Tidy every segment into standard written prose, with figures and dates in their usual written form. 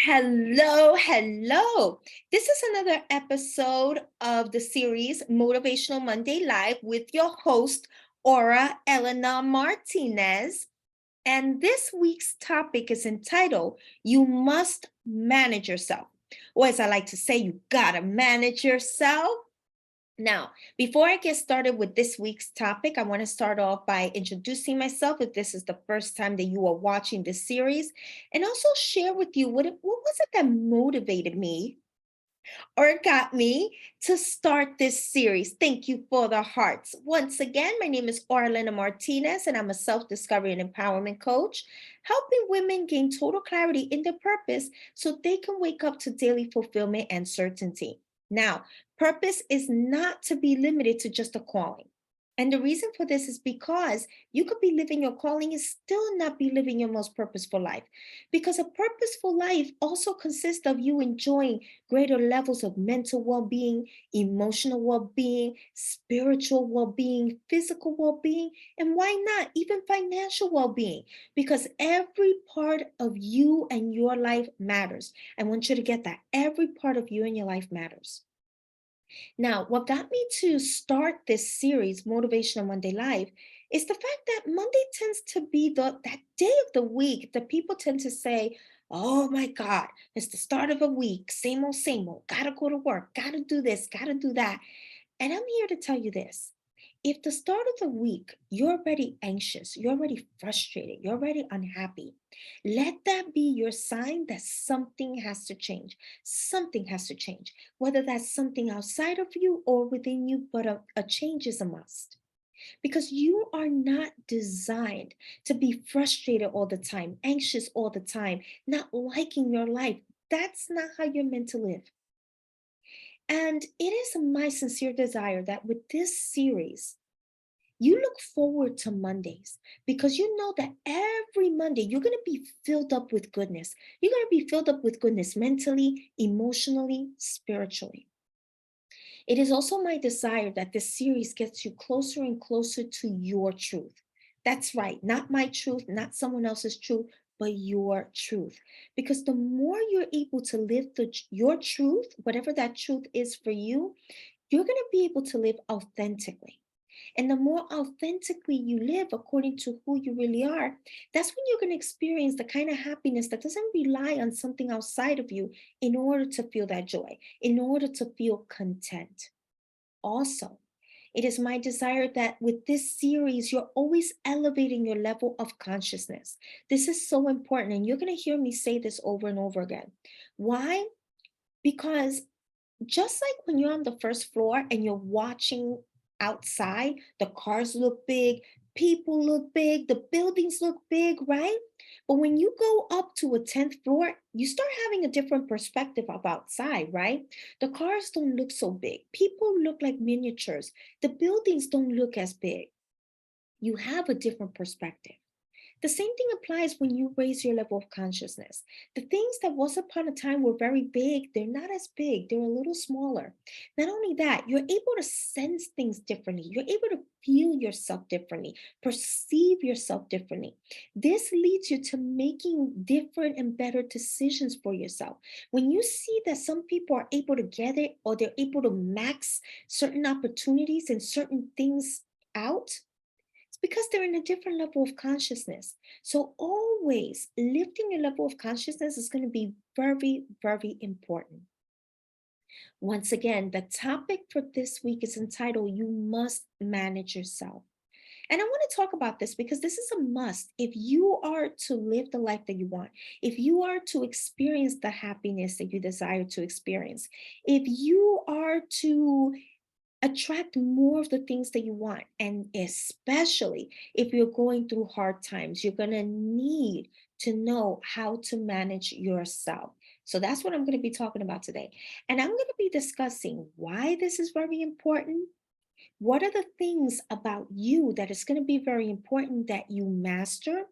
Hello, hello. This is another episode of the series Motivational Monday Live with your host, Aura Elena Martinez. And this week's topic is entitled, You Must Manage Yourself. Or as I like to say, you gotta manage yourself. Now, before I get started with this week's topic, I want to start off by introducing myself if this is the first time that you are watching this series, and also share with you what was it that motivated me or got me to start this series. Thank you for the hearts. Once again, my name is Orlena Martinez, and I'm a self-discovery and empowerment coach, helping women gain total clarity in their purpose so they can wake up to daily fulfillment and certainty. Now, purpose is not to be limited to just a calling. And the reason for this is because you could be living your calling and still not be living your most purposeful life. Because a purposeful life also consists of you enjoying greater levels of mental well being, emotional well being, spiritual well being, physical well being, and why not even financial well being? Because every part of you and your life matters. I want you to get that. Every part of you and your life matters. Now, what got me to start this series, Motivational Monday Live, is the fact that Monday tends to be that day of the week that people tend to say, oh my God, it's the start of a week, same old, gotta go to work, gotta do this, gotta do that. And I'm here to tell you this. If the start of the week you're already anxious, you're already frustrated, you're already unhappy, let that be your sign that something has to change. Something has to change, whether that's something outside of you or within you, but a change is a must. Because you are not designed to be frustrated all the time, anxious all the time, not liking your life. That's not how you're meant to live. And it is my sincere desire that with this series, you look forward to Mondays because you know that every Monday you're going to be filled up with goodness. You're going to be filled up with goodness mentally, emotionally, spiritually. It is also my desire that this series gets you closer and closer to your truth. That's right, not my truth, not someone else's truth, but your truth. Because the more you're able to live your truth, whatever that truth is for you, you're going to be able to live authentically. And the more authentically you live according to who you really are, that's when you're going to experience the kind of happiness that doesn't rely on something outside of you in order to feel that joy, in order to feel content. Also, it is my desire that with this series, you're always elevating your level of consciousness. This is so important. And you're going to hear me say this over and over again. Why? Because just like when you're on the first floor and you're watching outside, the cars look big, people look big, the buildings look big, right? But when you go up to a 10th floor, you start having a different perspective of outside, right? The cars don't look so big. People look like miniatures. The buildings don't look as big. You have a different perspective. The same thing applies when you raise your level of consciousness. The things that once upon a time were very big, they're not as big, they're a little smaller. Not only that, you're able to sense things differently, you're able to feel yourself differently, perceive yourself differently. This leads you to making different and better decisions for yourself. When you see that some people are able to get it or they're able to max certain opportunities and certain things out, it's because they're in a different level of consciousness. So, always lifting your level of consciousness is going to be very, very important. Once again, the topic for this week is entitled You Must Manage Yourself. And I want to talk about this because this is a must if you are to live the life that you want, if you are to experience the happiness that you desire to experience, if you are to attract more of the things that you want. And especially if you're going through hard times, you're going to need to know how to manage yourself. So that's what I'm going to be talking about today. And I'm going to be discussing why this is very important. What are the things about you that is going to be very important that you master,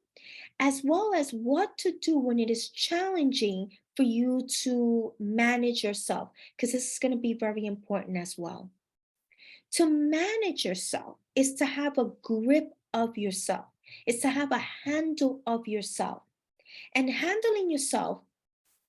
as well as what to do when it is challenging for you to manage yourself, because this is going to be very important as well. To manage yourself is to have a grip of yourself, it's to have a handle of yourself. And handling yourself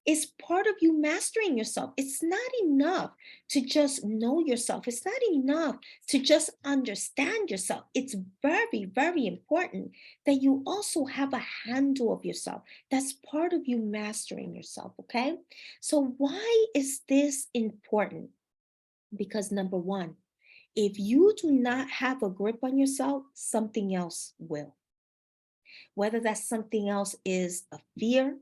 It's part of you mastering yourself. It's not enough to just know yourself. It's not enough to just understand yourself. It's very, very important that you also have a handle of yourself. That's part of you mastering yourself, okay? So, why is this important? Because number one, if you do not have a grip on yourself, something else will. Whether that something else is a fear,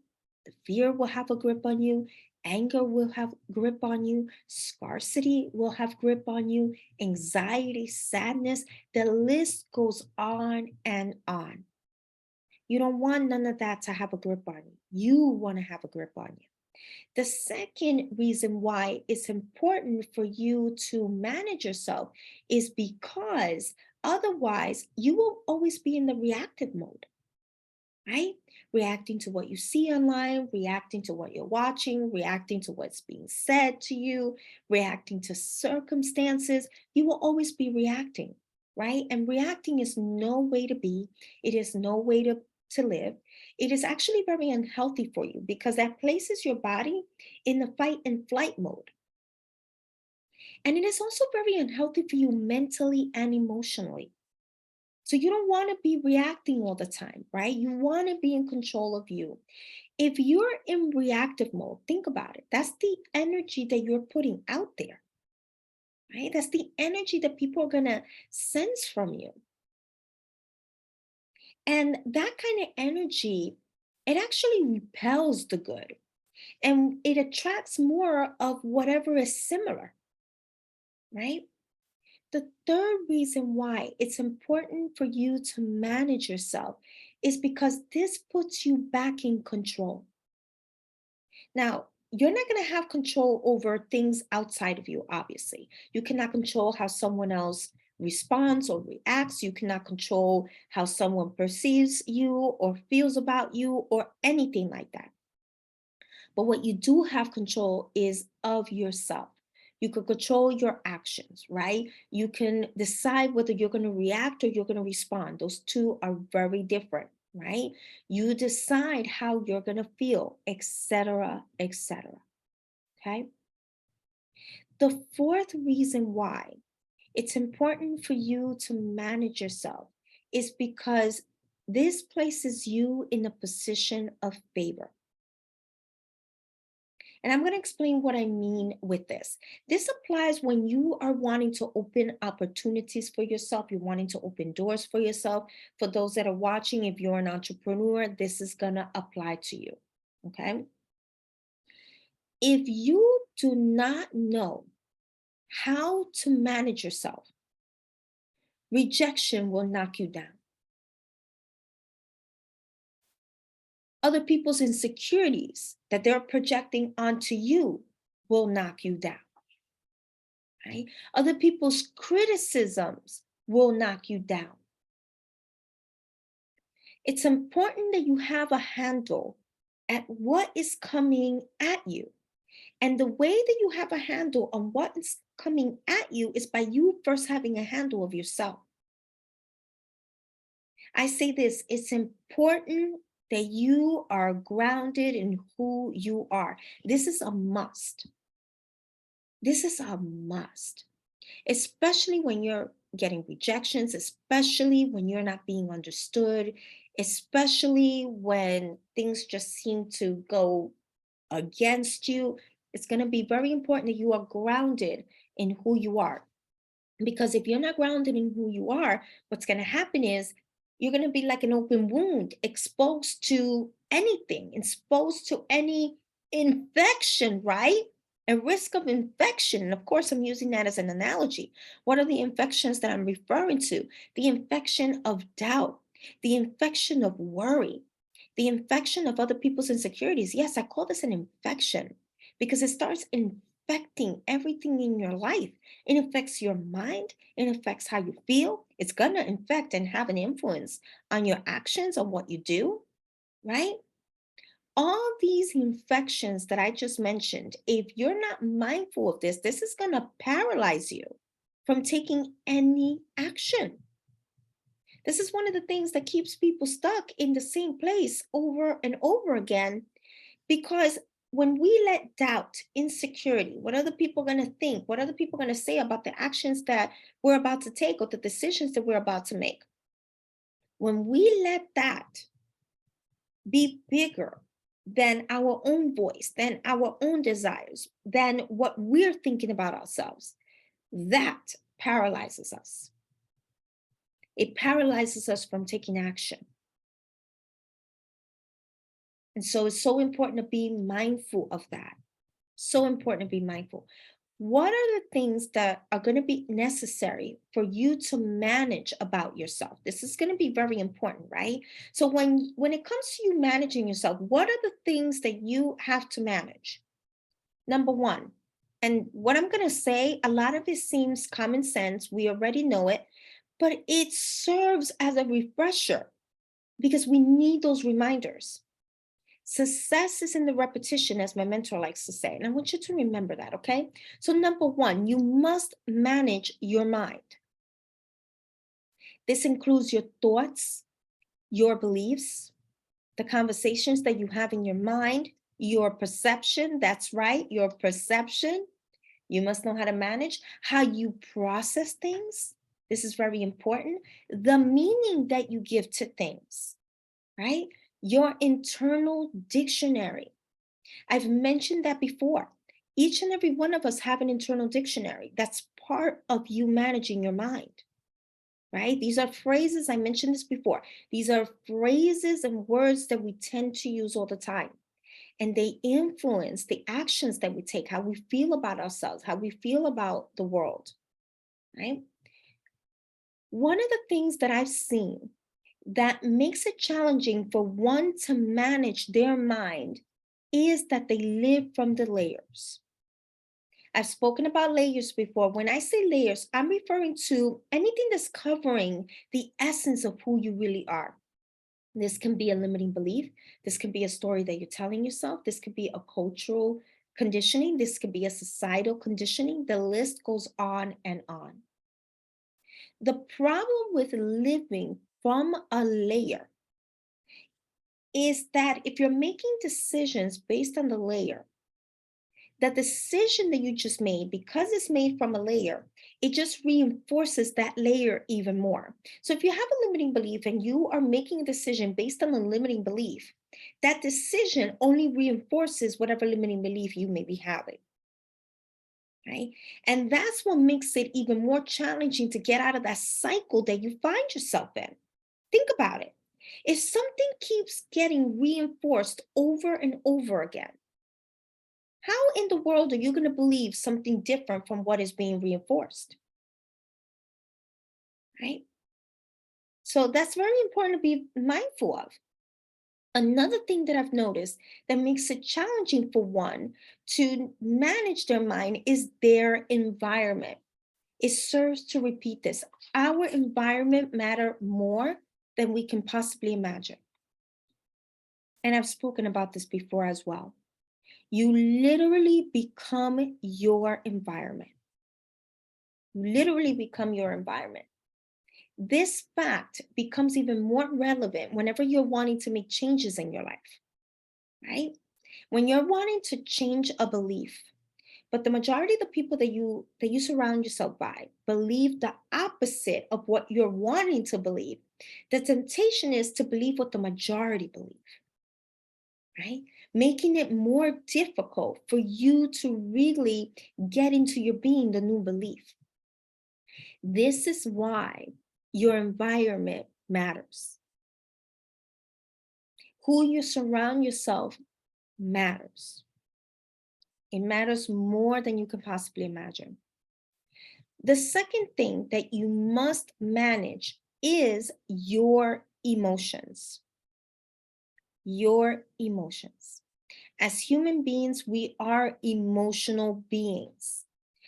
the fear will have a grip on you, anger will have grip on you, scarcity will have grip on you, anxiety, sadness, the list goes on and on. You don't want none of that to have a grip on you. You want to have a grip on you. The second reason why it's important for you to manage yourself is because otherwise you will always be in the reactive mode, right? Reacting to what you see online, reacting to what you're watching, reacting to what's being said to you, reacting to circumstances. You will always be reacting, right? And reacting is no way to be, it is no way to live. It is actually very unhealthy for you because that places your body in the fight and flight mode. And it is also very unhealthy for you mentally and emotionally. So you don't want to be reacting all the time, right? You want to be in control of you. If you're in reactive mode, think about it. That's the energy that you're putting out there, right? That's the energy that people are going to sense from you. And that kind of energy, it actually repels the good and it attracts more of whatever is similar, right? The third reason why it's important for you to manage yourself is because this puts you back in control. Now, you're not going to have control over things outside of you, obviously. You cannot control how someone else responds or reacts. You cannot control how someone perceives you or feels about you or anything like that. But what you do have control is of yourself. You can control your actions, right? You can decide whether you're going to react or you're going to respond. Those two are very different, right? You decide how you're going to feel, etc., etc. Okay. The fourth reason why it's important for you to manage yourself is because this places you in a position of favor. And I'm going to explain what I mean with this. This applies when you are wanting to open opportunities for yourself, you're wanting to open doors for yourself. For those that are watching, if you're an entrepreneur, this is going to apply to you. Okay. If you do not know how to manage yourself, rejection will knock you down. Other people's insecurities that they're projecting onto you will knock you down. Right? Other people's criticisms will knock you down. It's important that you have a handle at what is coming at you. And the way that you have a handle on what is coming at you is by you first having a handle of yourself. I say this, it's important that you are grounded in who you are. This is a must. This is a must. Especially when you're getting rejections, especially when you're not being understood, especially when things just seem to go against you. It's going to be very important that you are grounded in who you are. Because if you're not grounded in who you are, what's going to happen is you're going to be like an open wound, exposed to anything, exposed to any infection, right? A risk of infection. And of course, I'm using that as an analogy. What are the infections that I'm referring to? The infection of doubt, the infection of worry, the infection of other people's insecurities. Yes, I call this an infection because it starts infecting everything in your life. It affects your mind, it affects how you feel. It's going to infect and have an influence on your actions, on what you do, right? All these infections that I just mentioned, if you're not mindful of this is going to paralyze you from taking any action. This is one of the things that keeps people stuck in the same place over and over again because when we let doubt, insecurity, what other people going to think, what other people going to say about the actions that we're about to take or the decisions that we're about to make, when we let that be bigger than our own voice, than our own desires, than what we're thinking about ourselves, that paralyzes us. It paralyzes us from taking action. And so it's so important to be mindful of that. So important to be mindful. What are the things that are going to be necessary for you to manage about yourself? This is going to be very important, right? So when it comes to you managing yourself, what are the things that you have to manage? Number one, and what I'm going to say, a lot of it seems common sense. We already know it, but it serves as a refresher because we need those reminders. Success is in the repetition, as my mentor likes to say. And I want you to remember that, okay? So, number one, you must manage your mind. This includes your thoughts, your beliefs, the conversations that you have in your mind, your perception. That's right, your perception. You must know how to manage how you process things. This is very important. The meaning that you give to things, right? Your internal dictionary. I've mentioned that before. Each and every one of us have an internal dictionary. That's part of you managing your mind, right? These are phrases, I mentioned this before. These are phrases and words that we tend to use all the time. And they influence the actions that we take, how we feel about ourselves, how we feel about the world, right? One of the things that I've seen that makes it challenging for one to manage their mind is that they live from the layers. I've spoken about layers before. When I say layers, I'm referring to anything that's covering the essence of who you really are. This can be a limiting belief. This can be a story that you're telling yourself. This could be a cultural conditioning. This could be a societal conditioning. The list goes on and on. The problem with living from a layer is that if you're making decisions based on the layer, the decision that you just made, because it's made from a layer, it just reinforces that layer even more. So if you have a limiting belief and you are making a decision based on a limiting belief, that decision only reinforces whatever limiting belief you may be having. Right? And that's what makes it even more challenging to get out of that cycle that you find yourself in. Think about it. If something keeps getting reinforced over and over again, how in the world are you going to believe something different from what is being reinforced? Right? So that's very important to be mindful of. Another thing that I've noticed that makes it challenging for one to manage their mind is their environment. It serves to repeat this. Our environment matter more than we can possibly imagine. And I've spoken about this before as well. You literally become your environment. You literally become your environment. This fact becomes even more relevant whenever you're wanting to make changes in your life, right? When you're wanting to change a belief, but the majority of the people that you surround yourself by believe the opposite of what you're wanting to believe, the temptation is to believe what the majority believe, right? Making it more difficult for you to really get into your being the new belief. This is why your environment matters. Who you surround yourself matters. It matters more than you can possibly imagine. The second thing that you must manage is your emotions. Your emotions. As human beings, we are emotional beings.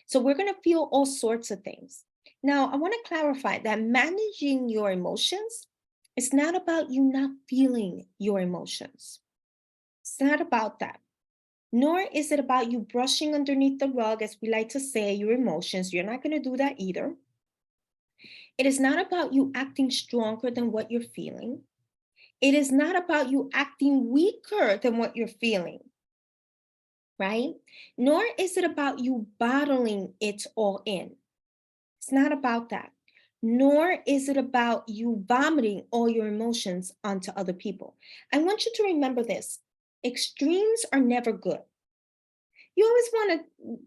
So we're going to feel all sorts of things. Now, I want to clarify that managing your emotions is not about you not feeling your emotions. It's not about that. Nor is it about you brushing underneath the rug, as we like to say, your emotions. You're not going to do that either. It is not about you acting stronger than what you're feeling. It is not about you acting weaker than what you're feeling. right? Nor is it about you bottling it all in. It's not about that. Nor is it about you vomiting all your emotions onto other people. I want you to remember this. Extremes are never good. You always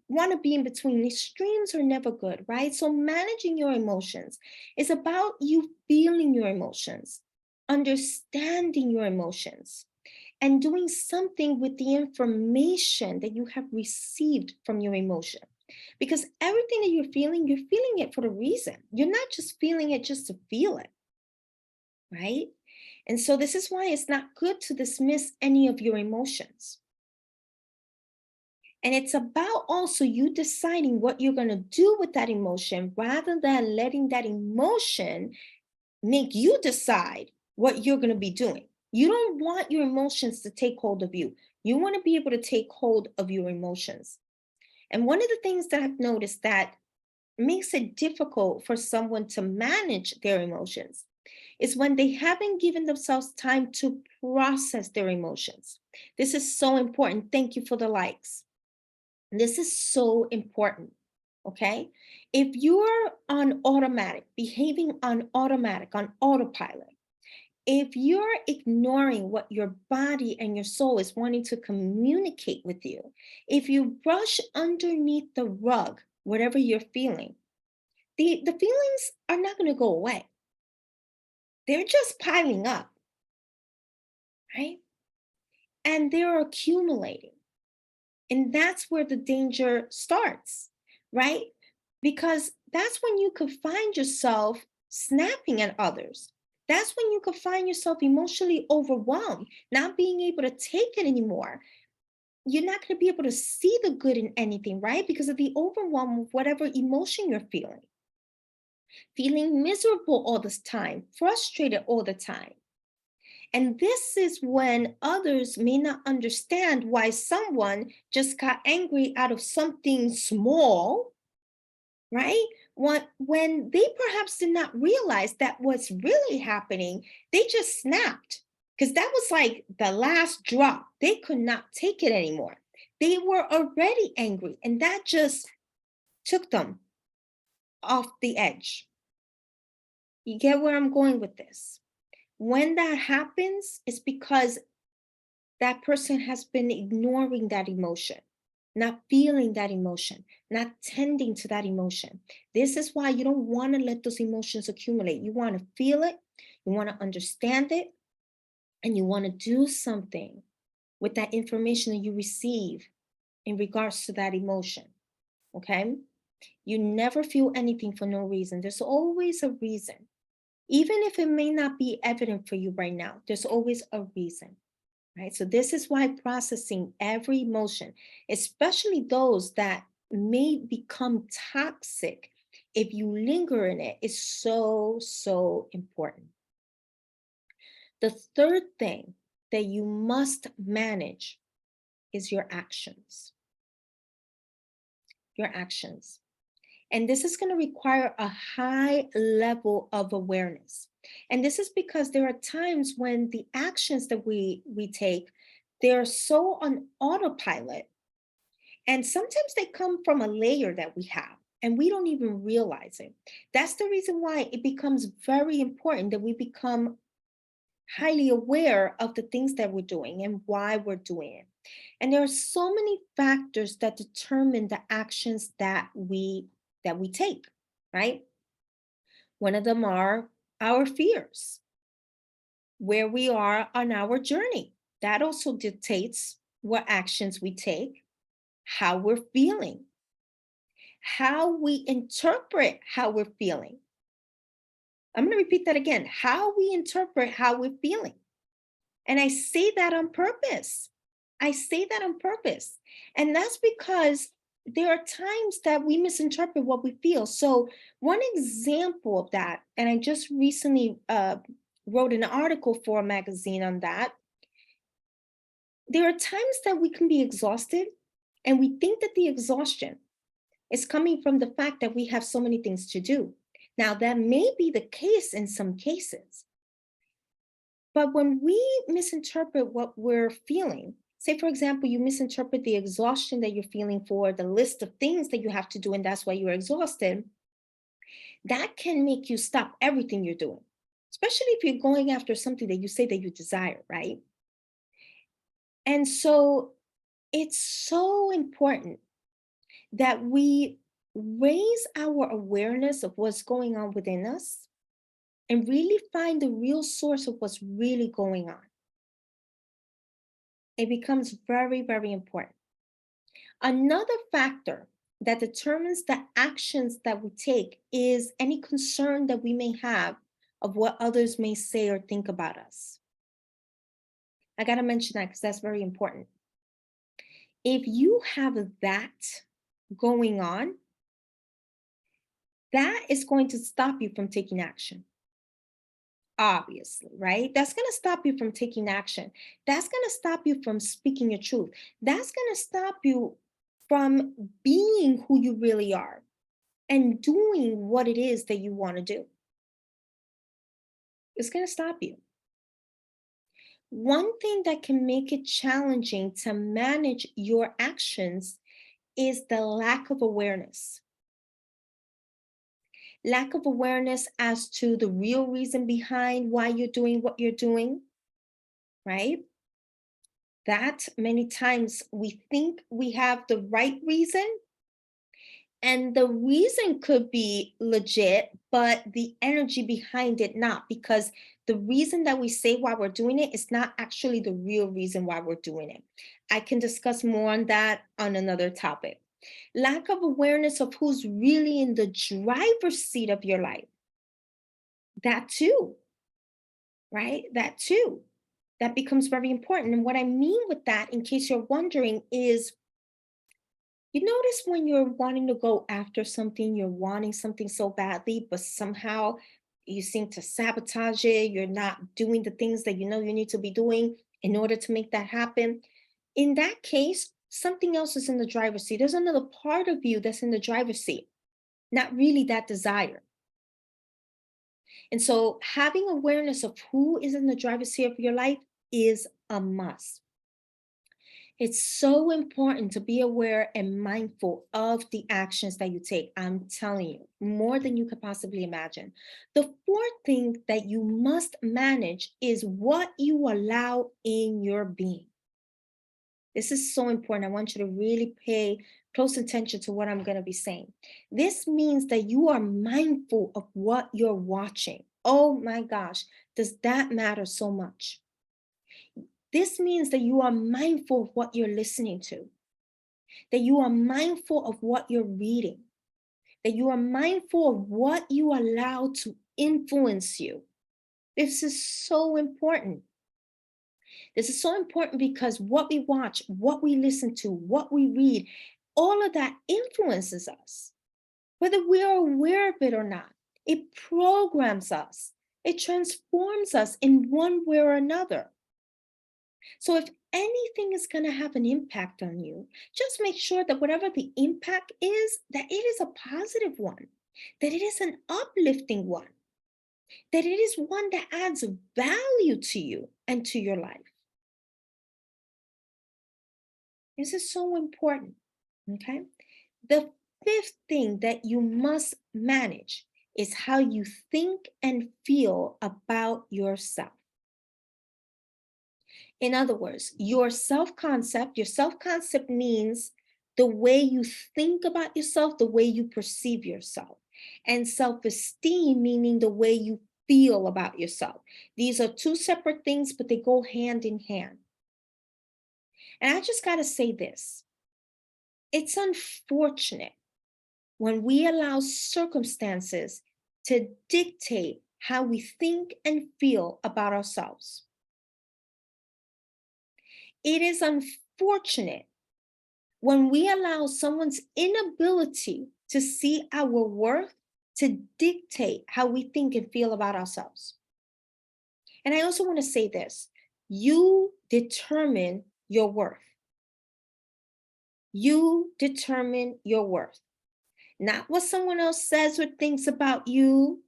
want to be in between. Extremes are never good, right? So managing your emotions is about you feeling your emotions, understanding your emotions, and doing something with the information that you have received from your emotion. Because everything that you're feeling it for a reason. You're not just feeling it just to feel it, right? And so this is why it's not good to dismiss any of your emotions. And it's about also you deciding what you're going to do with that emotion rather than letting that emotion make you decide what you're going to be doing. You don't want your emotions to take hold of you. You want to be able to take hold of your emotions. And one of the things that I've noticed that makes it difficult for someone to manage their emotions is when they haven't given themselves time to process their emotions. This is so important. Thank you for the likes. This is so important. Okay. If you're on automatic, behaving on automatic, on autopilot, if you're ignoring what your body and your soul is wanting to communicate with you, if you brush underneath the rug, whatever you're feeling, the feelings are not going to go away. They're just piling up, right? And they're accumulating. And that's where the danger starts, right? Because that's when you could find yourself snapping at others. That's when you could find yourself emotionally overwhelmed, not being able to take it anymore. You're not going to be able to see the good in anything, right? Because of the overwhelm of whatever emotion you're feeling miserable all this time, frustrated all the time. And this is when others may not understand why someone just got angry out of something small, right? When they perhaps did not realize that what's really happening, they just snapped because that was like the last drop. They could not take it anymore. They were already angry, and that just took them off the edge. You get where I'm going with this? When that happens, it's because that person has been ignoring that emotion, not feeling that emotion, not tending to that emotion. This is why you don't want to let those emotions accumulate. You want to feel it, you want to understand it, and you want to do something with that information that you receive in regards to that emotion. Okay? You never feel anything for no reason. There's always a reason. Even if it may not be evident for you right now, there's always a reason. Right? So this is why processing every emotion, especially those that may become toxic if you linger in it, is so, so important. The third thing that you must manage is your actions. Your actions. And this is going to require a high level of awareness. And this is because there are times when the actions that we take, they're so on autopilot. And sometimes they come from a layer that we have and we don't even realize it. That's the reason why it becomes very important that we become highly aware of the things that we're doing and why we're doing it. And there are so many factors that determine the actions that we take, right? One of them are our fears, where we are on our journey. That also dictates what actions we take, how we're feeling, how we interpret how we're feeling. I'm going to repeat that again. How we interpret how we're feeling. And I say that on purpose. I say that on purpose. And that's because there are times that we misinterpret what we feel. So, one example of that, and I just recently wrote an article for a magazine on that. There are times that we can be exhausted, and we think that the exhaustion is coming from the fact that we have so many things to do. Now, that may be the case in some cases. But when we misinterpret what we're feeling, Say, for example, you misinterpret the exhaustion that you're feeling for the list of things that you have to do, and that's why you're exhausted. That can make you stop everything you're doing, especially if you're going after something that you say that you desire, right? And so it's so important that we raise our awareness of what's going on within us and really find the real source of what's really going on. It becomes very, very important. Another factor that determines the actions that we take is any concern that we may have of what others may say or think about us. I got to mention that because that's very important. If you have that going on, that is going to stop you from taking action. Obviously, right? That's going to stop you from taking action. That's going to stop you from speaking your truth. That's going to stop you from being who you really are and doing what it is that you want to do. It's going to stop you. One thing that can make it challenging to manage your actions is the lack of awareness. Lack of awareness as to the real reason behind why you're doing what you're doing, right? That many times we think we have the right reason, and the reason could be legit, but the energy behind it not, because the reason that we say why we're doing it is not actually the real reason why we're doing it. I can discuss more on that on another topic. Lack of awareness of who's really in the driver's seat of your life. That too, right? That too. That becomes very important. And what I mean with that, in case you're wondering, is you notice when you're wanting to go after something, you're wanting something so badly, but somehow you seem to sabotage it. You're not doing the things that you know you need to be doing in order to make that happen. In that case, something else is in the driver's seat. There's another part of you that's in the driver's seat, not really that desire. And so having awareness of who is in the driver's seat of your life is a must. It's so important to be aware and mindful of the actions that you take. I'm telling you, more than you could possibly imagine. The fourth thing that you must manage is what you allow in your being. This is so important. I want you to really pay close attention to what I'm going to be saying. This means that you are mindful of what you're watching. Oh my gosh, does that matter so much? This means that you are mindful of what you're listening to, that you are mindful of what you're reading, that you are mindful of what you allow to influence you. This is so important. This is so important because what we watch, what we listen to, what we read, all of that influences us, whether we are aware of it or not. It programs us, it transforms us in one way or another. So if anything is going to have an impact on you, just make sure that whatever the impact is, that it is a positive one, that it is an uplifting one, that it is one that adds value to you and to your life. This is so important, okay? The fifth thing that you must manage is how you think and feel about yourself. In other words, your self concept means the way you think about yourself, the way you perceive yourself. And self esteem, meaning the way you feel about yourself. These are two separate things, but they go hand in hand. And I just got to say this, it's unfortunate when we allow circumstances to dictate how we think and feel about ourselves. It is unfortunate when we allow someone's inability to see our worth to dictate how we think and feel about ourselves. And I also want to say this, you determine your worth. You determine your worth. Not what someone else says or thinks about you.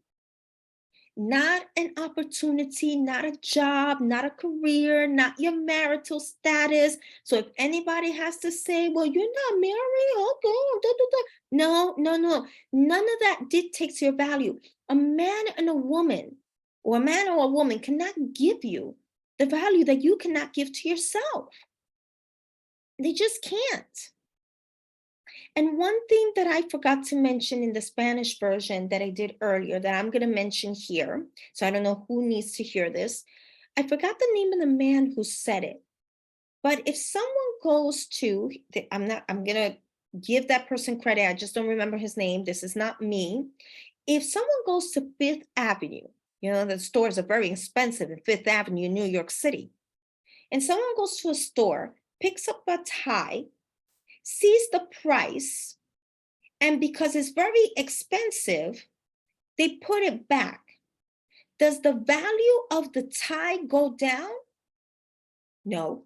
not an opportunity, not a job, not a career, not your marital status. So if anybody has to say, well, you're not married, okay, da, da, da. No, no, no. None of that dictates your value. A man and a woman, or a man or a woman cannot give you the value that you cannot give to yourself. They just can't. And one thing that I forgot to mention in the Spanish version that I did earlier that I'm going to mention here, so I don't know who needs to hear this. I forgot the name of the man who said it. But if someone goes to, I'm going to give that person credit. I just don't remember his name. This is not me. If someone goes to Fifth Avenue, the stores are very expensive in Fifth Avenue in New York City, and someone goes to a store, picks up a tie, sees the price, and because it's very expensive, they put it back. Does the value of the tie go down? No.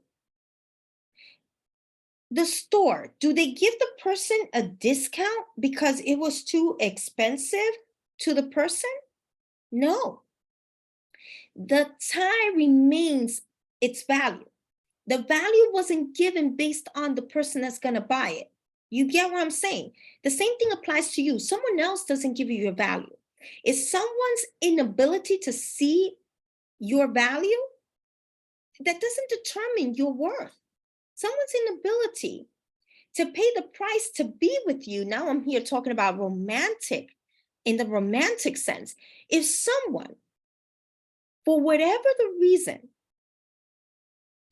The store, do they give the person a discount because it was too expensive to the person? No. The tie remains its value. The value wasn't given based on the person that's going to buy it. You get what I'm saying? The same thing applies to you. Someone else doesn't give you your value. It's someone's inability to see your value that doesn't determine your worth. Someone's inability to pay the price to be with you. Now I'm here talking about romantic, in the romantic sense. If someone, for whatever the reason,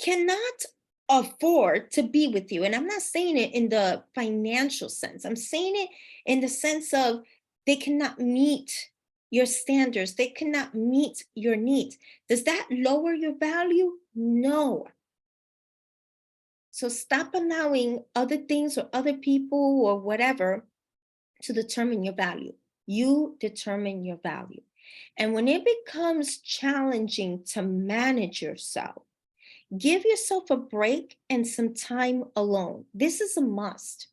cannot afford to be with you, and I'm not saying it in the financial sense, I'm saying it in the sense of they cannot meet your standards, they cannot meet your needs. Does that lower your value? No. So stop allowing other things or other people or whatever to determine your value. You determine your value. And when it becomes challenging to manage yourself, give yourself a break and some time alone. This is a must.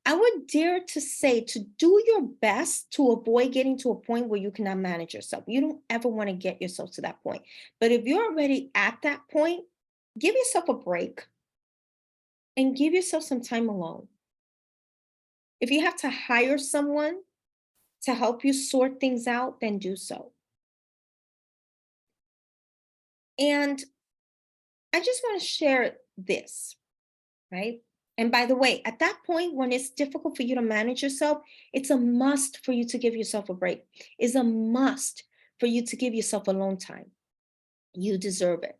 I would dare to say to do your best to avoid getting to a point where you cannot manage yourself. You don't ever want to get yourself to that point. But if you're already at that point, give yourself a break and give yourself some time alone. If you have to hire someone to help you sort things out, then do so. And I just want to share this, right? And by the way, at that point, when it's difficult for you to manage yourself, it's a must for you to give yourself a break. It's a must for you to give yourself alone time. You deserve it.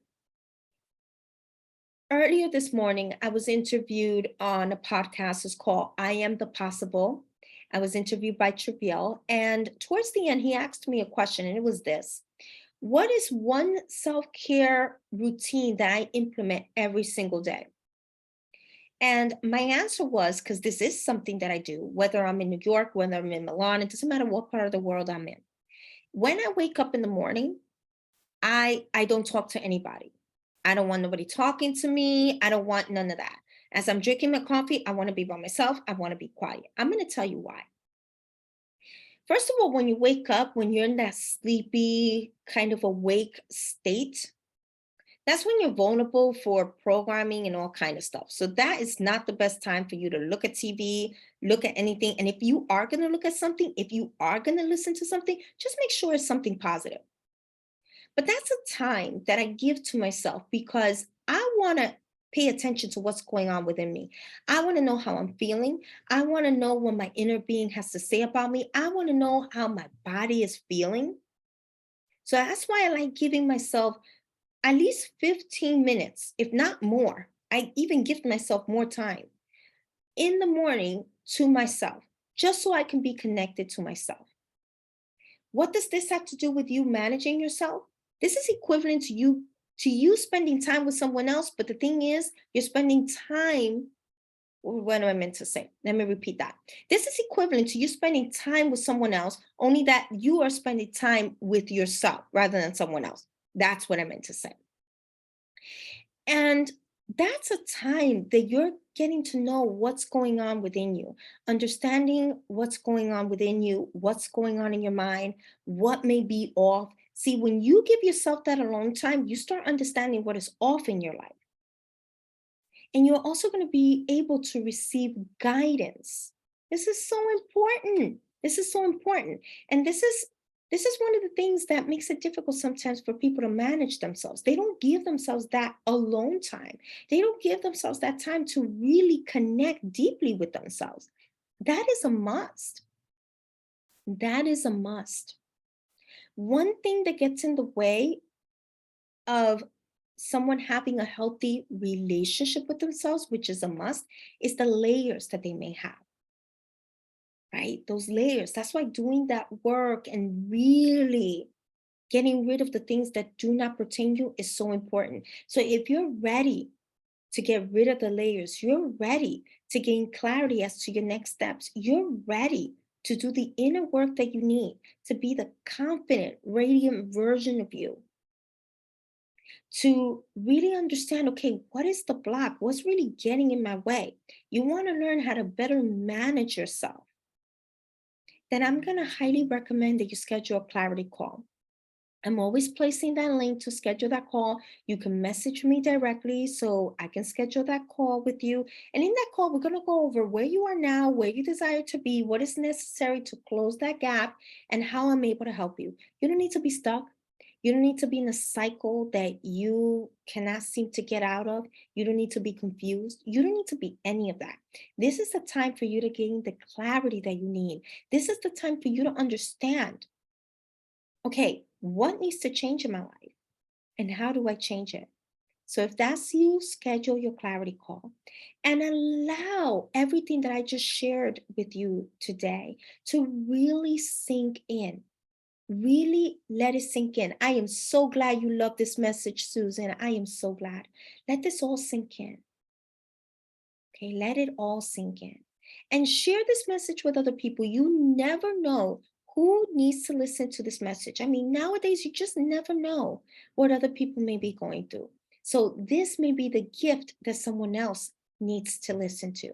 Earlier this morning, I was interviewed on a podcast. It's called I Am the Possible. I was interviewed by Trivial. And towards the end, he asked me a question, and it was this: what is one self-care routine that I implement every single day? And my answer was, because this is something that I do, whether I'm in New York, whether I'm in Milan, it doesn't matter what part of the world I'm in. When I wake up in the morning, I don't talk to anybody. I don't want nobody talking to me. I don't want none of that. As I'm drinking my coffee, I want to be by myself. I want to be quiet. I'm going to tell you why. First of all, when you wake up, when you're in that sleepy, kind of awake state, that's when you're vulnerable for programming and all kind of stuff. So that is not the best time for you to look at TV, look at anything. And if you are going to look at something, if you are going to listen to something, just make sure it's something positive. But that's a time that I give to myself because I want to pay attention to what's going on within me. I want to know how I'm feeling. I want to know what my inner being has to say about me. I want to know how my body is feeling. So that's why I like giving myself at least 15 minutes, if not more. I even give myself more time in the morning to myself, just so I can be connected to myself. What does this have to do with you managing yourself? This is equivalent to you spending time with someone else, but the thing is, you're spending time. What am I meant to say? Let me repeat that. This is equivalent to you spending time with someone else, only that you are spending time with yourself rather than someone else. That's what I meant to say. And That's a time that you're getting to know what's going on within you, understanding what's going on within you, what's going on in your mind, what may be off. See, when you give yourself that alone time, you start understanding what is off in your life. And you're also going to be able to receive guidance. This is so important. This is so important. And this is one of the things that makes it difficult sometimes for people to manage themselves. They don't give themselves that alone time. They don't give themselves that time to really connect deeply with themselves. That is a must. That is a must. One thing that gets in the way of someone having a healthy relationship with themselves, which is a must, is the layers that they may have, right? Those layers. That's why doing that work and really getting rid of the things that do not pertain you is so important. So if you're ready to get rid of the layers, you're ready to gain clarity as to your next steps, you're ready to do the inner work that you need to be the confident, radiant version of you, to really understand, okay, what is the block? What's really getting in my way? You want to learn how to better manage yourself. Then I'm going to highly recommend that you schedule a clarity call. I'm always placing that link to schedule that call. You can message me directly so I can schedule that call with you. And in that call, we're going to go over where you are now, where you desire to be, what is necessary to close that gap, and how I'm able to help you. You don't need to be stuck. You don't need to be in a cycle that you cannot seem to get out of. You don't need to be confused. You don't need to be any of that. This is the time for you to gain the clarity that you need. This is the time for you to understand, okay, what needs to change in my life and how do I change it? So if that's you, schedule your clarity call and allow everything that I just shared with you today to really sink in. Really let it sink in. I am so glad you love this message, Susan. I am so glad. Let this all sink in. Okay, let it all sink in. And share this message with other people. You never know who needs to listen to this message. I mean, nowadays, you just never know what other people may be going through. So, this may be the gift that someone else needs to listen to.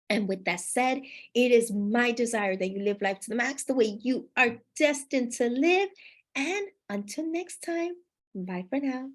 And with that said, it is my desire that you live life to the max the way you are destined to live. And until next time, bye for now.